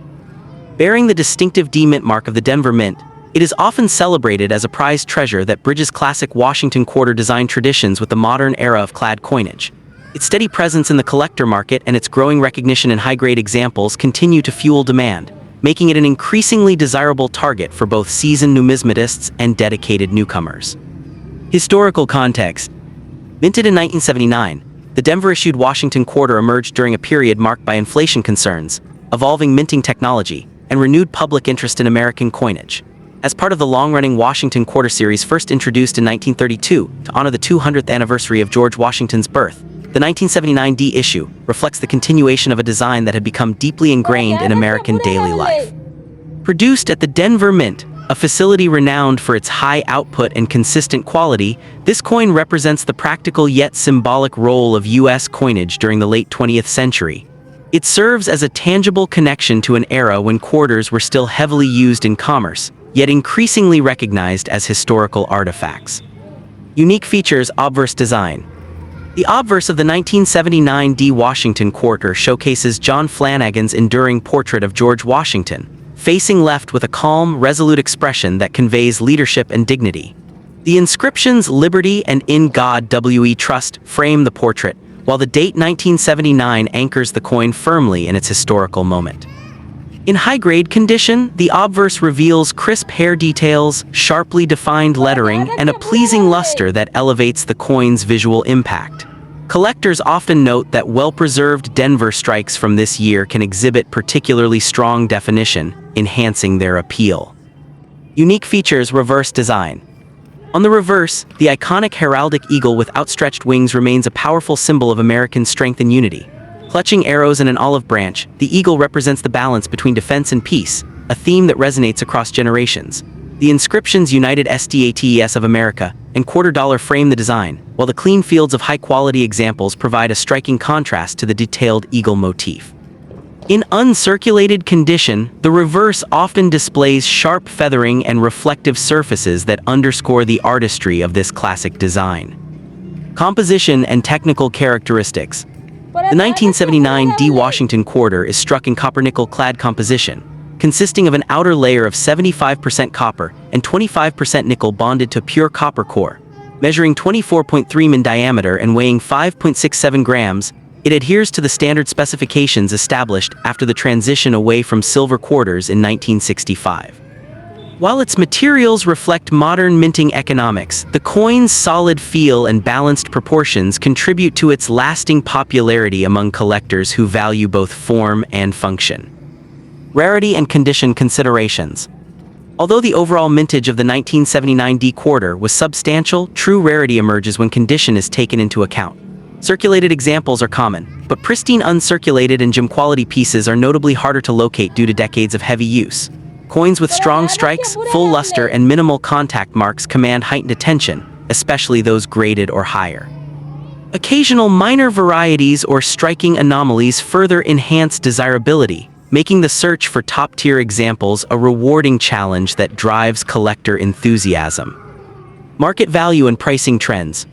Bearing the distinctive D Mint mark of the Denver Mint, it is often celebrated as a prized treasure that bridges classic Washington quarter design traditions with the modern era of clad coinage. Its steady presence in the collector market and its growing recognition in high-grade examples continue to fuel demand, making it an increasingly desirable target for both seasoned numismatists and dedicated newcomers. Historical context. Minted in 1979, the Denver-issued Washington quarter emerged during a period marked by inflation concerns, evolving minting technology, and renewed public interest in American coinage. as part of the long-running Washington Quarter series first introduced in 1932 to honor the 200th anniversary of George Washington's birth. The 1979 D issue reflects the continuation of a design that had become deeply ingrained in American daily life. Produced at the Denver Mint, a facility renowned for its high output and consistent quality, this coin represents the practical yet symbolic role of U.S. coinage during the late 20th century. It serves as a tangible connection to an era when quarters were still heavily used in commerce, yet increasingly recognized as historical artifacts. Unique features: obverse design. The obverse of the 1979 D Washington Quarter showcases John Flanagan's enduring portrait of George Washington, facing left with a calm, resolute expression that conveys leadership and dignity. The inscriptions "Liberty" and "In God We Trust" frame the portrait, while the date 1979 anchors the coin firmly in its historical moment. In high-grade condition, the obverse reveals crisp hair details, sharply defined lettering, and a pleasing luster that elevates the coin's visual impact. Collectors often note that well-preserved Denver strikes from this year can exhibit particularly strong definition, enhancing their appeal. Unique features: reverse design. On the reverse, the iconic heraldic eagle with outstretched wings remains a powerful symbol of American strength and unity. Clutching arrows and an olive branch, the eagle represents the balance between defense and peace, a theme that resonates across generations. The inscriptions "United States of America" and "Quarter Dollar" frame the design, while the clean fields of high-quality examples provide a striking contrast to the detailed eagle motif. In uncirculated condition, the reverse often displays sharp feathering and reflective surfaces that underscore the artistry of this classic design. Composition and technical characteristics. The 1979 D Washington Quarter is struck in copper-nickel clad composition, consisting of an outer layer of 75% copper and 25% nickel bonded to pure copper core. Measuring 24.3 mm in diameter and weighing 5.67 grams, it adheres to the standard specifications established after the transition away from silver quarters in 1965. While its materials reflect modern minting economics, the coin's solid feel and balanced proportions contribute to its lasting popularity among collectors who value both form and function. Rarity and condition considerations. Although the overall mintage of the 1979 D Quarter was substantial, true rarity emerges when condition is taken into account. Circulated examples are common, but pristine uncirculated and gem-quality pieces are notably harder to locate due to decades of heavy use. Coins with strong strikes, full luster, and minimal contact marks command heightened attention, especially those graded or higher. Occasional minor varieties or striking anomalies further enhance desirability, making the search for top-tier examples a rewarding challenge that drives collector enthusiasm. Market value and pricing trends.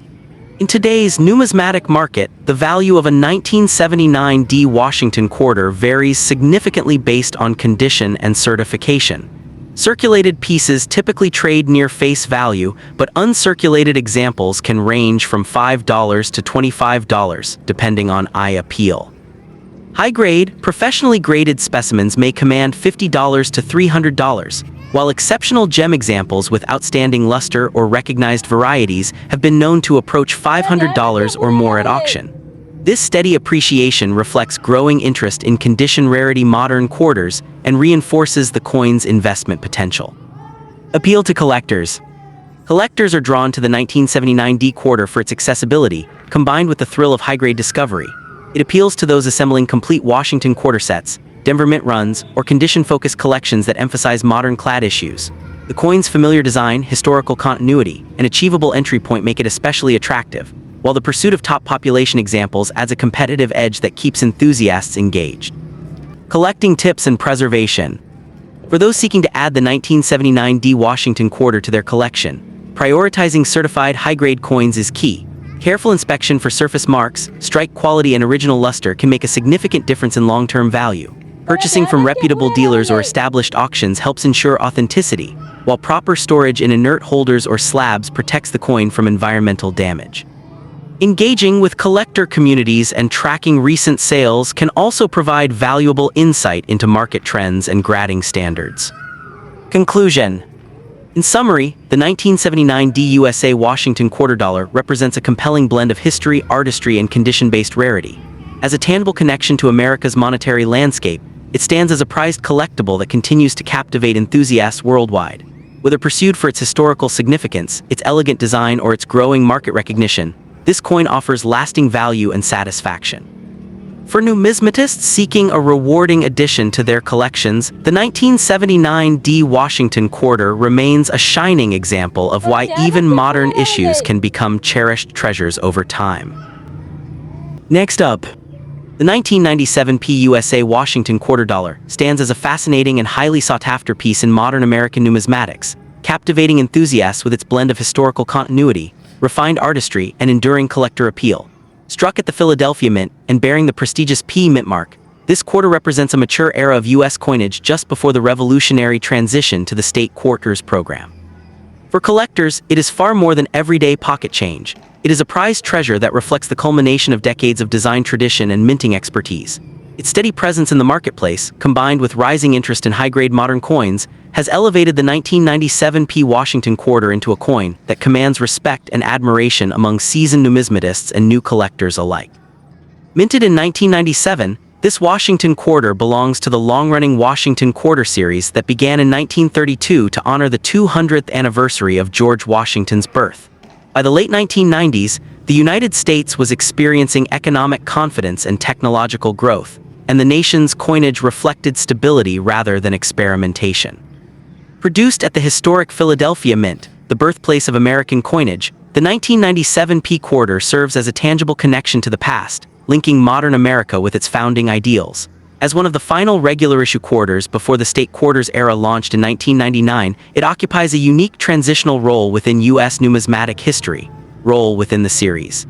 In today's numismatic market, the value of a 1979 D Washington Quarter varies significantly based on condition and certification. Circulated pieces typically trade near face value, but uncirculated examples can range from $5 to $25, depending on eye appeal. High-grade, professionally graded specimens may command $50 to $300, while exceptional gem examples with outstanding luster or recognized varieties have been known to approach $500 or more at auction. This steady appreciation reflects growing interest in condition rarity modern quarters and reinforces the coin's investment potential. Appeal to collectors. Collectors are drawn to the 1979 D Quarter for its accessibility, combined with the thrill of high-grade discovery. It appeals to those assembling complete Washington Quarter sets, Denver Mint runs, or condition-focused collections that emphasize modern clad issues. The coin's familiar design, historical continuity, and achievable entry point make it especially attractive, while the pursuit of top population examples adds a competitive edge that keeps enthusiasts engaged. Collecting tips and preservation. For those seeking to add the 1979 D Washington Quarter to their collection, prioritizing certified high-grade coins is key. Careful inspection for surface marks, strike quality, and original luster can make a significant difference in long-term value. Purchasing from reputable dealers or established auctions helps ensure authenticity, while proper storage in inert holders or slabs protects the coin from environmental damage. Engaging with collector communities and tracking recent sales can also provide valuable insight into market trends and grading standards. Conclusion. In summary, the 1979 D USA Washington Quarter Dollar represents a compelling blend of history, artistry, and condition-based rarity. As a tangible connection to America's monetary landscape, it stands as a prized collectible that continues to captivate enthusiasts worldwide. Whether pursued for its historical significance, its elegant design, or its growing market recognition, this coin offers lasting value and satisfaction. For numismatists seeking a rewarding addition to their collections, the 1979 D Washington quarter remains a shining example of why even modern issues can become cherished treasures over time. Next up, the 1997 PUSA Washington quarter dollar stands as a fascinating and highly sought-after piece in modern American numismatics, captivating enthusiasts with its blend of historical continuity, refined artistry, and enduring collector appeal. Struck at the Philadelphia Mint and bearing the prestigious P mint mark, this quarter represents a mature era of U.S. coinage just before the revolutionary transition to the state quarters program. For collectors, it is far more than everyday pocket change. It is a prized treasure that reflects the culmination of decades of design tradition and minting expertise. Its steady presence in the marketplace, combined with rising interest in high-grade modern coins, has elevated the 1997 P Washington quarter into a coin that commands respect and admiration among seasoned numismatists and new collectors alike. Minted in 1997, this Washington quarter belongs to the long-running Washington quarter series that began in 1932 to honor the 200th anniversary of George Washington's birth. By the late 1990s, the United States was experiencing economic confidence and technological growth, and the nation's coinage reflected stability rather than experimentation. Produced at the historic Philadelphia Mint, the birthplace of American coinage, the 1997 P quarter serves as a tangible connection to the past, linking modern America with its founding ideals. As one of the final regular-issue quarters before the state quarters era launched in 1999, it occupies a unique transitional role within U.S. numismatic history, within the series.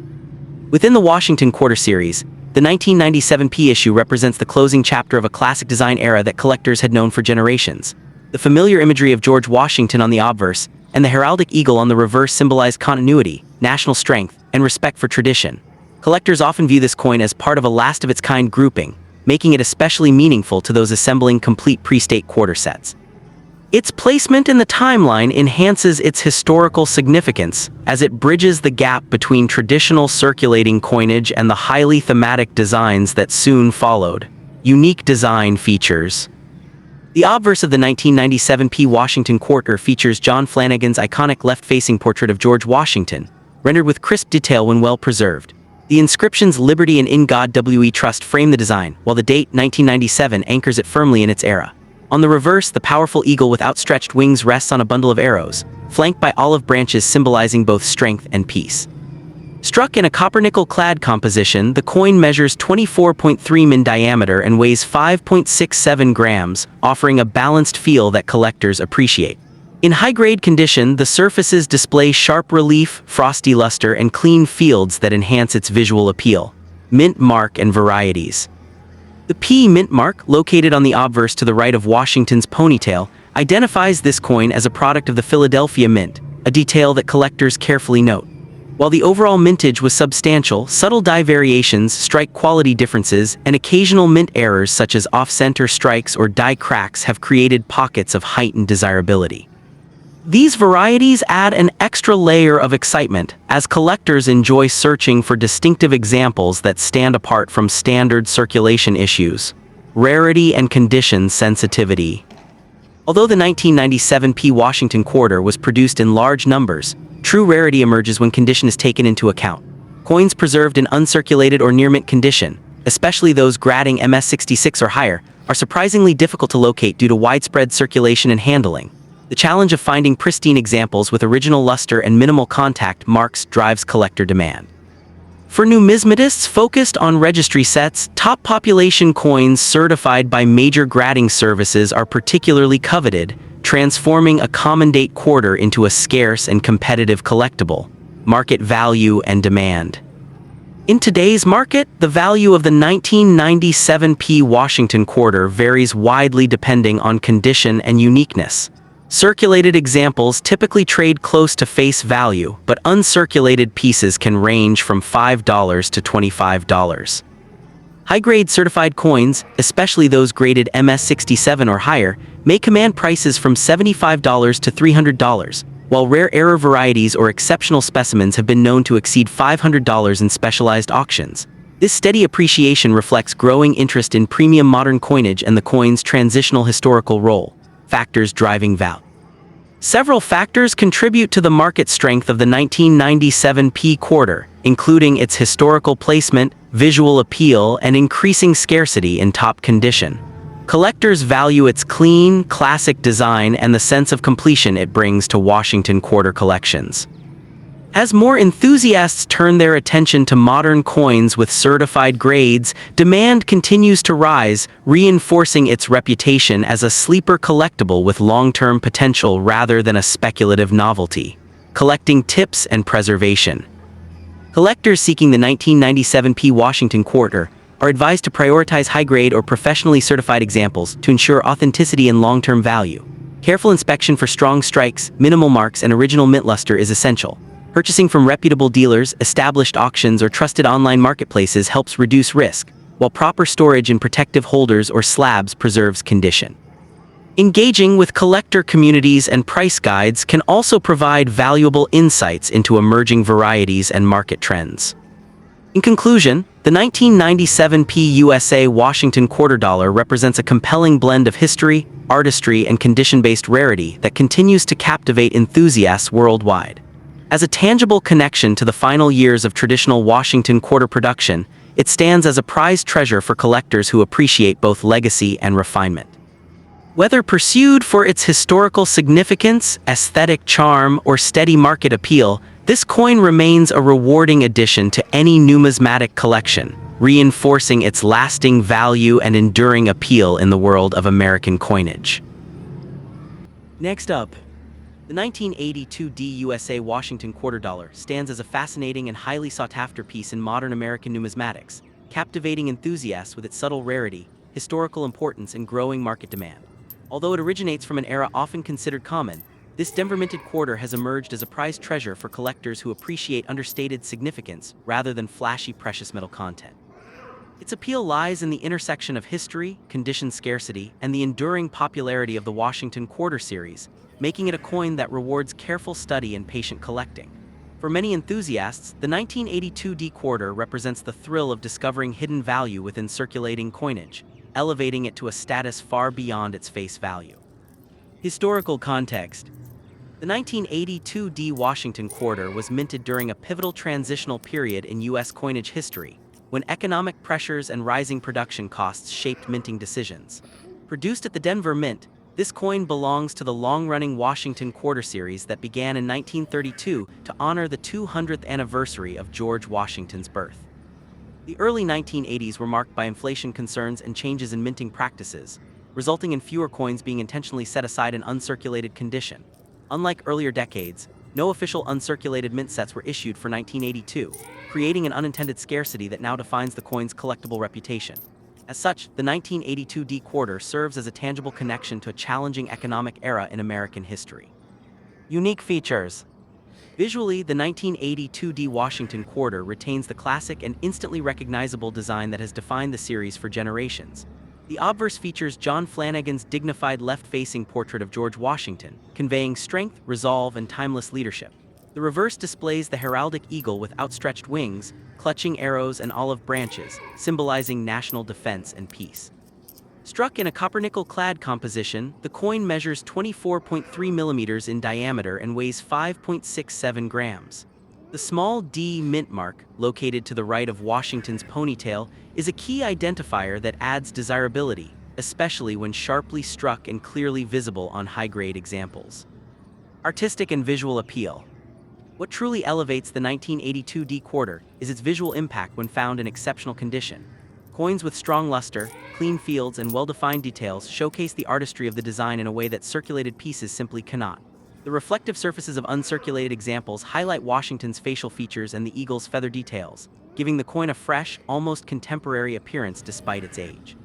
Within the Washington quarter series, the 1997 P issue represents the closing chapter of a classic design era that collectors had known for generations. The familiar imagery of George Washington on the obverse and the heraldic eagle on the reverse symbolize continuity, national strength, and respect for tradition. Collectors often view this coin as part of a last-of-its-kind grouping, making it especially meaningful to those assembling complete pre-state quarter sets. Its placement in the timeline enhances its historical significance as it bridges the gap between traditional circulating coinage and the highly thematic designs that soon followed. Unique design features. The obverse of the 1997 P Washington quarter features John Flanagan's iconic left-facing portrait of George Washington, rendered with crisp detail when well preserved. The inscriptions "Liberty" and "In God We Trust" frame the design, while the date 1997 anchors it firmly in its era. On the reverse, the powerful eagle with outstretched wings rests on a bundle of arrows, flanked by olive branches symbolizing both strength and peace. Struck in a copper-nickel-clad composition, the coin measures 24.3 mm in diameter and weighs 5.67 grams, offering a balanced feel that collectors appreciate. In high-grade condition, the surfaces display sharp relief, frosty luster, and clean fields that enhance its visual appeal. Mint mark and varieties. The P mint mark, located on the obverse to the right of Washington's ponytail, identifies this coin as a product of the Philadelphia Mint, a detail that collectors carefully note. While the overall mintage was substantial, subtle die variations, strike quality differences, and occasional mint errors such as off-center strikes or die cracks have created pockets of heightened desirability. These varieties add an extra layer of excitement, as collectors enjoy searching for distinctive examples that stand apart from standard circulation issues. Rarity and condition sensitivity. Although the 1997 P Washington quarter was produced in large numbers, true rarity emerges when condition is taken into account. Coins preserved in uncirculated or near-mint condition, especially those grading MS66 or higher, are surprisingly difficult to locate due to widespread circulation and handling. The challenge of finding pristine examples with original luster and minimal contact marks drives collector demand. For numismatists focused on registry sets, top population coins certified by major grading services are particularly coveted, transforming a common date quarter into a scarce and competitive collectible. Market value and demand. In today's market, the value of the 1997 P Washington quarter varies widely depending on condition and uniqueness. Circulated examples typically trade close to face value, but uncirculated pieces can range from $5 to $25. High-grade certified coins, especially those graded MS67 or higher, may command prices from $75 to $300, while rare error varieties or exceptional specimens have been known to exceed $500 in specialized auctions. This steady appreciation reflects growing interest in premium modern coinage and the coin's transitional historical role. Factors driving value. Several factors contribute to the market strength of the 1997 quarter, including its historical placement, visual appeal, and increasing scarcity in top condition. Collectors value its clean, classic design and the sense of completion it brings to Washington Quarter collections. As more enthusiasts turn their attention to modern coins with certified grades, demand continues to rise, reinforcing its reputation as a sleeper collectible with long-term potential rather than a speculative novelty. Collecting tips and preservation. Collectors seeking the 1997 Washington Quarter are advised to prioritize high-grade or professionally certified examples to ensure authenticity and long-term value. Careful inspection for strong strikes, minimal marks, and original mint luster is essential. Purchasing from reputable dealers, established auctions, or trusted online marketplaces helps reduce risk, while proper storage in protective holders or slabs preserves condition. Engaging with collector communities and price guides can also provide valuable insights into emerging varieties and market trends. In conclusion, the 1997 USA Washington Quarter Dollar represents a compelling blend of history, artistry, and condition-based rarity that continues to captivate enthusiasts worldwide. As a tangible connection to the final years of traditional Washington Quarter production, it stands as a prized treasure for collectors who appreciate both legacy and refinement. Whether pursued for its historical significance, aesthetic charm, or steady market appeal, this coin remains a rewarding addition to any numismatic collection, reinforcing its lasting value and enduring appeal in the world of American coinage. Next up, the 1982 USA Washington Quarter Dollar stands as a fascinating and highly sought-after piece in modern American numismatics, captivating enthusiasts with its subtle rarity, historical importance, and growing market demand. Although it originates from an era often considered common, this Denver-minted quarter has emerged as a prized treasure for collectors who appreciate understated significance rather than flashy precious metal content. Its appeal lies in the intersection of history, condition scarcity, and the enduring popularity of the Washington Quarter series, making it a coin that rewards careful study and patient collecting. For many enthusiasts, the 1982 DQuarter represents the thrill of discovering hidden value within circulating coinage, elevating it to a status far beyond its face value. Historical context. The 1982 Washington Quarter was minted during a pivotal transitional period in U.S. coinage history, when economic pressures and rising production costs shaped minting decisions. Produced at the Denver Mint, this coin belongs to the long-running Washington Quarter series that began in 1932 to honor the 200th anniversary of George Washington's birth. The early 1980s were marked by inflation concerns and changes in minting practices, resulting in fewer coins being intentionally set aside in uncirculated condition. Unlike earlier decades, no official uncirculated mint sets were issued for 1982, creating an unintended scarcity that now defines the coin's collectible reputation. As such, the 1982 DQuarter serves as a tangible connection to a challenging economic era in American history. Unique features. Visually, the 1982 Washington Quarter retains the classic and instantly recognizable design that has defined the series for generations. The obverse features John Flanagan's dignified left-facing portrait of George Washington, conveying strength, resolve, and timeless leadership. The reverse displays the heraldic eagle with outstretched wings, clutching arrows and olive branches, symbolizing national defense and peace. Struck in a copper-nickel-clad composition, the coin measures 24.3 millimeters in diameter and weighs 5.67 grams. The small D mint mark, located to the right of Washington's ponytail, is a key identifier that adds desirability, especially when sharply struck and clearly visible on high-grade examples. Artistic and visual appeal. What truly elevates the 1982 DQuarter is its visual impact when found in exceptional condition. Coins with strong luster, clean fields, and well-defined details showcase the artistry of the design in a way that circulated pieces simply cannot. The reflective surfaces of uncirculated examples highlight Washington's facial features and the eagle's feather details, giving the coin a fresh, almost contemporary appearance despite its age.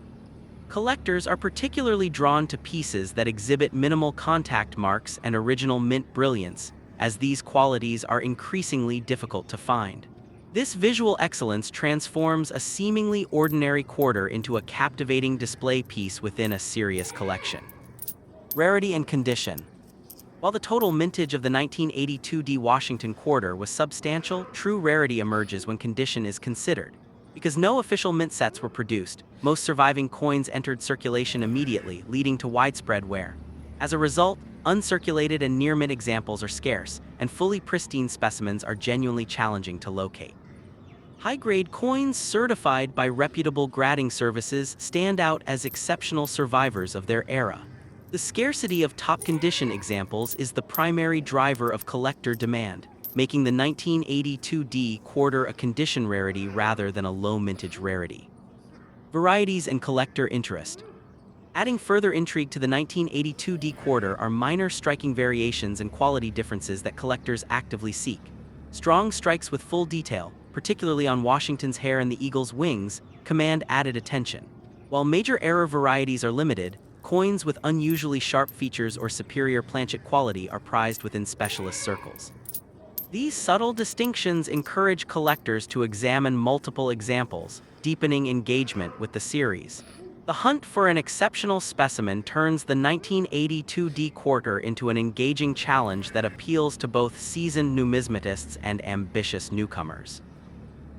Collectors are particularly drawn to pieces that exhibit minimal contact marks and original mint brilliance, as these qualities are increasingly difficult to find. This visual excellence transforms a seemingly ordinary quarter into a captivating display piece within a serious collection. Rarity and condition. While the total mintage of the 1982 Washington Quarter was substantial, true rarity emerges when condition is considered. Because no official mint sets were produced, most surviving coins entered circulation immediately, leading to widespread wear. As a result, uncirculated and near-mint examples are scarce, and fully pristine specimens are genuinely challenging to locate. High-grade coins certified by reputable grading services stand out as exceptional survivors of their era. The scarcity of top-condition examples is the primary driver of collector demand, making the 1982 DQuarter a condition rarity rather than a low-mintage rarity. Varieties and collector interest. Adding further intrigue to the 1982 DQuarter are minor striking variations and quality differences that collectors actively seek. Strong strikes with full detail, particularly on Washington's hair and the eagle's wings, command added attention. While major error varieties are limited, coins with unusually sharp features or superior planchet quality are prized within specialist circles. These subtle distinctions encourage collectors to examine multiple examples, deepening engagement with the series. The hunt for an exceptional specimen turns the 1982 DQuarter into an engaging challenge that appeals to both seasoned numismatists and ambitious newcomers.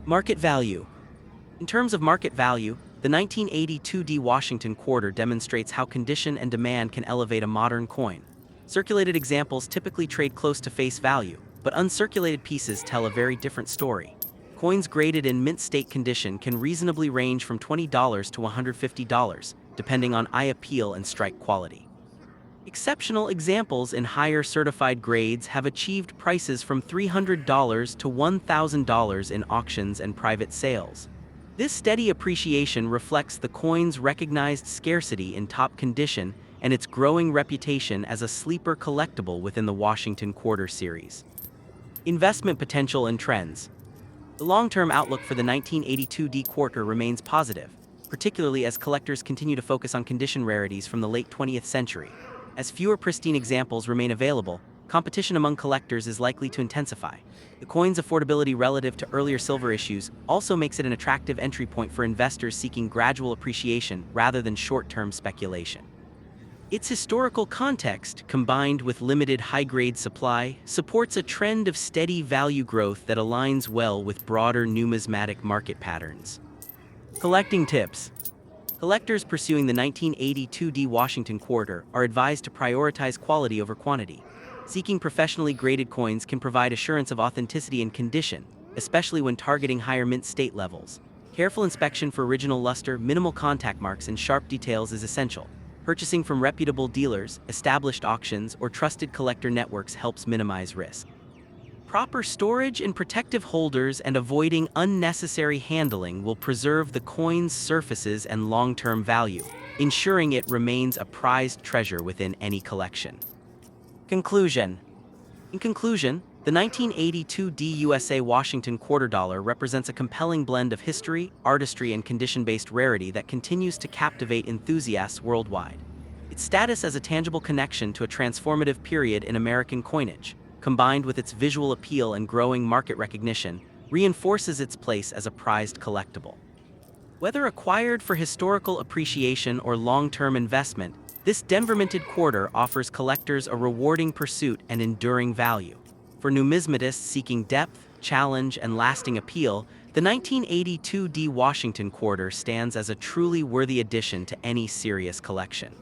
Market value. In terms of market value, the 1982 D Washington Quarter demonstrates how condition and demand can elevate a modern coin. Circulated examples typically trade close to face value, but uncirculated pieces tell a very different story. Coins graded in mint state condition can reasonably range from $20 to $150, depending on eye appeal and strike quality. Exceptional examples in higher certified grades have achieved prices from $300 to $1,000 in auctions and private sales. This steady appreciation reflects the coin's recognized scarcity in top condition and its growing reputation as a sleeper collectible within the Washington Quarter series. Investment potential and trends. The long-term outlook for the 1982 DQuarter remains positive, particularly as collectors continue to focus on condition rarities from the late 20th century. As fewer pristine examples remain available, competition among collectors is likely to intensify. The coin's affordability relative to earlier silver issues also makes it an attractive entry point for investors seeking gradual appreciation rather than short-term speculation. Its historical context, combined with limited high-grade supply, supports a trend of steady value growth that aligns well with broader numismatic market patterns. Collecting tips. Collectors pursuing the 1982 D Washington Quarter are advised to prioritize quality over quantity. Seeking professionally graded coins can provide assurance of authenticity and condition, especially when targeting higher mint state levels. Careful inspection for original luster, minimal contact marks, and sharp details is essential. Purchasing from reputable dealers, established auctions, or trusted collector networks helps minimize risk. Proper storage in protective holders and avoiding unnecessary handling will preserve the coin's surfaces and long-term value, ensuring it remains a prized treasure within any collection. Conclusion. In conclusion, the 1982 D USA Washington Quarter Dollar represents a compelling blend of history, artistry, and condition-based rarity that continues to captivate enthusiasts worldwide. Its status as a tangible connection to a transformative period in American coinage, combined with its visual appeal and growing market recognition, reinforces its place as a prized collectible. Whether acquired for historical appreciation or long-term investment, this Denver-minted quarter offers collectors a rewarding pursuit and enduring value. For numismatists seeking depth, challenge, and lasting appeal, the 1982 D Washington Quarter stands as a truly worthy addition to any serious collection.